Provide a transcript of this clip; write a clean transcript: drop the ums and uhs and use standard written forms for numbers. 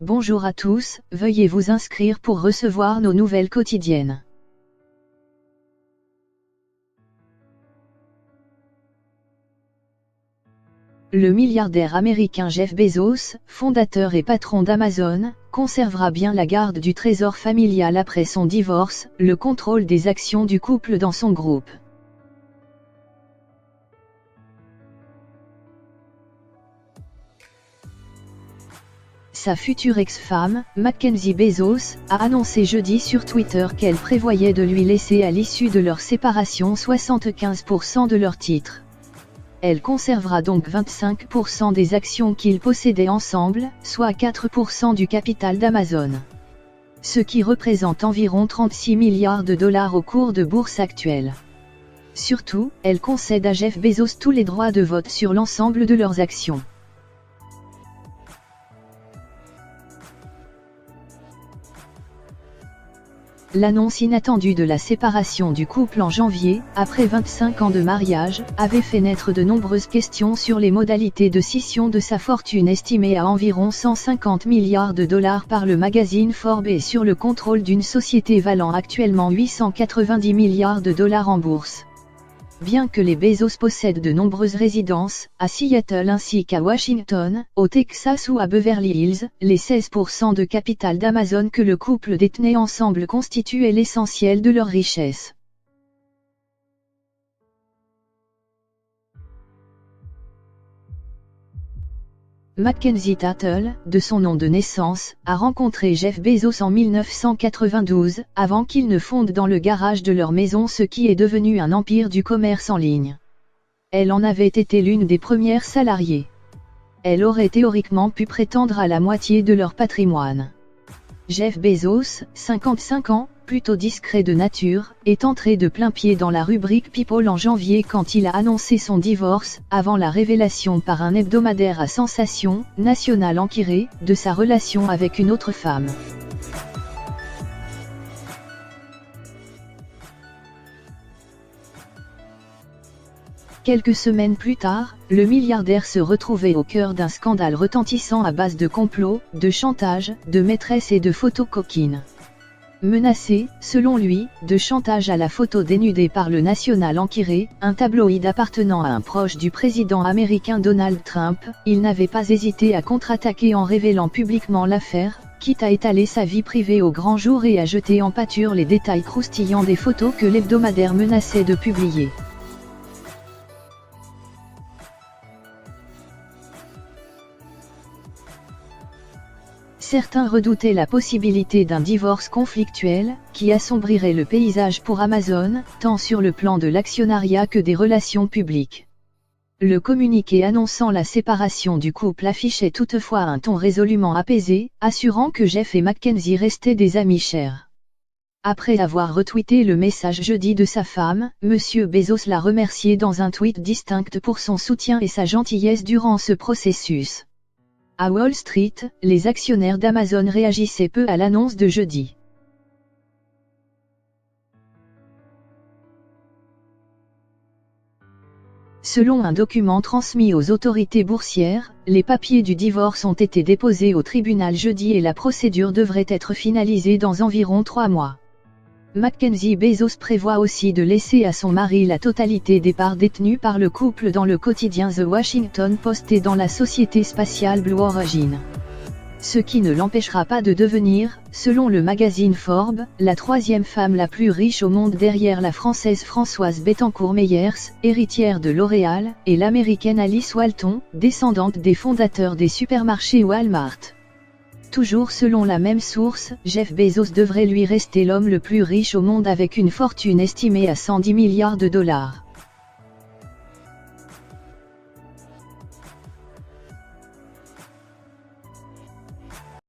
Bonjour à tous, veuillez vous inscrire pour recevoir nos nouvelles quotidiennes. Le milliardaire américain Jeff Bezos, fondateur et patron d'Amazon, conservera bien la garde du trésor familial après son divorce, le contrôle des actions du couple dans son groupe. Sa future ex-femme, Mackenzie Bezos, a annoncé jeudi sur Twitter qu'elle prévoyait de lui laisser à l'issue de leur séparation 75% de leurs titres. Elle conservera donc 25% des actions qu'ils possédaient ensemble, soit 4% du capital d'Amazon. Ce qui représente environ 36 milliards de dollars au cours de bourse actuel. Surtout, elle concède à Jeff Bezos tous les droits de vote sur l'ensemble de leurs actions. L'annonce inattendue de la séparation du couple en janvier, après 25 ans de mariage, avait fait naître de nombreuses questions sur les modalités de scission de sa fortune estimée à environ 150 milliards de dollars par le magazine Forbes et sur le contrôle d'une société valant actuellement 890 milliards de dollars en bourse. Bien que les Bezos possèdent de nombreuses résidences, à Seattle ainsi qu'à Washington, au Texas ou à Beverly Hills, les 16% de capital d'Amazon que le couple détenait ensemble constituaient l'essentiel de leur richesse. Mackenzie Tattle, de son nom de naissance, a rencontré Jeff Bezos en 1992, avant qu'il ne fonde dans le garage de leur maison ce qui est devenu un empire du commerce en ligne. Elle en avait été l'une des premières salariées. Elle aurait théoriquement pu prétendre à la moitié de leur patrimoine. Jeff Bezos, 55 ans, plutôt discret de nature, est entré de plein pied dans la rubrique People en janvier quand il a annoncé son divorce, avant la révélation par un hebdomadaire à sensation, National Enquirer, de sa relation avec une autre femme. Quelques semaines plus tard, le milliardaire se retrouvait au cœur d'un scandale retentissant à base de complots, de chantage, de maîtresses et de photos coquines. Menacé, selon lui, de chantage à la photo dénudée par le National Enquirer, un tabloïd appartenant à un proche du président américain Donald Trump, il n'avait pas hésité à contre-attaquer en révélant publiquement l'affaire, quitte à étaler sa vie privée au grand jour et à jeter en pâture les détails croustillants des photos que l'hebdomadaire menaçait de publier. Certains redoutaient la possibilité d'un divorce conflictuel, qui assombrirait le paysage pour Amazon, tant sur le plan de l'actionnariat que des relations publiques. Le communiqué annonçant la séparation du couple affichait toutefois un ton résolument apaisé, assurant que Jeff et Mackenzie restaient des amis chers. Après avoir retweeté le message jeudi de sa femme, M. Bezos l'a remercié dans un tweet distinct pour son soutien et sa gentillesse durant ce processus. À Wall Street, les actionnaires d'Amazon réagissaient peu à l'annonce de jeudi. Selon un document transmis aux autorités boursières, les papiers du divorce ont été déposés au tribunal jeudi et la procédure devrait être finalisée dans environ 3 mois. Mackenzie Bezos prévoit aussi de laisser à son mari la totalité des parts détenues par le couple dans le quotidien The Washington Post et dans la société spatiale Blue Origin. Ce qui ne l'empêchera pas de devenir, selon le magazine Forbes, la 3e femme la plus riche au monde derrière la française Françoise Bettencourt-Meyers, héritière de L'Oréal, et l'américaine Alice Walton, descendante des fondateurs des supermarchés Walmart. Toujours selon la même source, Jeff Bezos devrait lui rester l'homme le plus riche au monde avec une fortune estimée à 110 milliards de dollars.